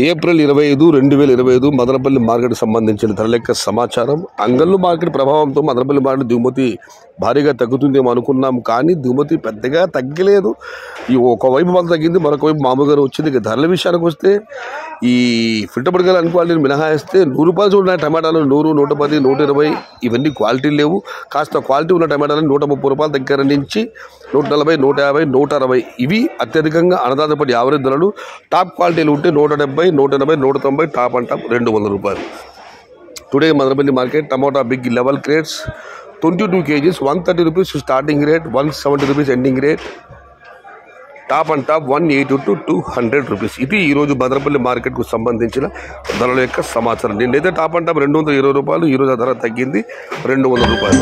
April 25, 2025 Madanapalle market సంబంధించిన ధర లెక్క సమాచారం. అంగళ్ళు మార్కెట్ ప్రభావంతో మదనపల్లి మార్కెట్ దిగుమతి భారీగా తగ్గుతుందేమో అనుకున్నాం, కానీ దిగుమతి పెద్దగా తగ్గలేదు. ఈ ఒకవైపు మాకు తగ్గింది, మరొక వైపు మామూలుగా వచ్చింది. ఇక ధరల విషయానికి వస్తే ఈ ఫిల్టర్ గల క్వాలిటీని మినహాయిస్తే 100 రూపాయలు చూడండి టమాటాలు 100, 110, 120 ఇవన్నీ క్వాలిటీ లేవు. కాస్త క్వాలిటీ ఉన్న టమాటాలు 130 రూపాయల దగ్గర నుంచి 140, 150, 160 ఇవి అత్యధికంగా అన్నదాతపడి యావరేజ్ ధరలు. టాప్ క్వాలిటీలు ఉంటే 170, 180, 190, టాప్ అండ్ టాప్ 200 రూపాయలు. టుడే మదనపల్లి మార్కెట్ టమాటా big level crates 22 kgs 130 rupees starting rate, 170 rupees ending rate, top and top 180 to 200 rupees. ఇది ఈరోజు మదనపల్లి మార్కెట్కు సంబంధించిన ధరల యొక్క సమాచారం. నిన్నైతే టాప్ అండ్ టాప్ 220 రూపాయలు, ఈరోజు ధర తగ్గింది 200 రూపాయలు.